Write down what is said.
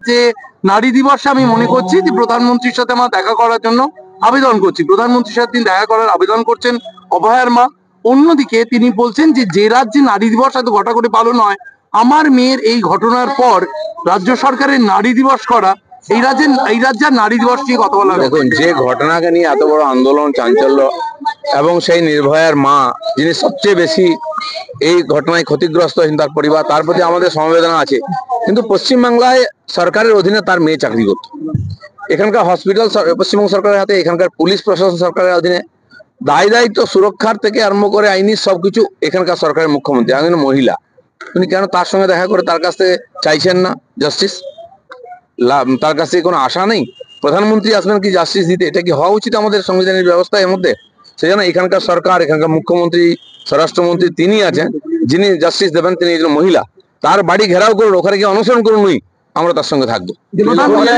যে নারী দিবসে আমি মনে করছি যে প্রধানমন্ত্রীর সাথে আমার দেখা করার জন্য আবেদন করছি। প্রধানমন্ত্রীর সাথে তিনি দেখা করার আবেদন করছেন অভয়ার মা। অন্যদিকে তিনি বলছেন যে যে রাজ্যে নারী দিবস এত ঘটা করে পালন হয়, আমার মেয়ের এই ঘটনার পর রাজ্য সরকারের নারী দিবস করা, এই রাজ্যে নারী দিবস নিয়ে কথা বলা হবে। দেখুন, যে ঘটনাকে নিয়ে এত বড় আন্দোলন চাঞ্চল্য এবং সেই নির্ভয়ার মা যিনি সবচেয়ে বেশি এই ঘটনায় ক্ষতিগ্রস্ত হয়েছেন, তার পরিবার, তার প্রতি আমাদের সমবেদনা আছে। কিন্তু পশ্চিমবাংলায় সরকারের অধীনে তার মেয়ে চাকরি করত। এখানকার হসপিটাল পশ্চিমবঙ্গ সরকারের হাতে, এখানকার পুলিশ প্রশাসন সরকারের অধীনে, দায়িত্ব সুরক্ষার থেকে আরম্ভ করে আইনি সবকিছু এখানকার সরকারের মুখ্যমন্ত্রী, একজন মহিলা। উনি কেন তার সঙ্গে দেখা করে তার কাছ থেকে চাইছেন না জাস্টিস? তার কাছ থেকে কোনো আশা নেই? প্রধানমন্ত্রী আসবেন কি জাস্টিস দিতে? এটা কি হওয়া উচিত আমাদের সংবিধানের ব্যবস্থা এর মধ্যে? সেজন্য এখানকার সরকার, এখানকার মুখ্যমন্ত্রী, স্বরাষ্ট্রমন্ত্রী তিনি আছেন, যিনি জাস্টিস দেবেন। তিনি একজন মহিলা, তার বাড়ি ঘেরাও করুন, ওখানে গিয়ে অনশন করুন, আমরা তার সঙ্গে থাকবো।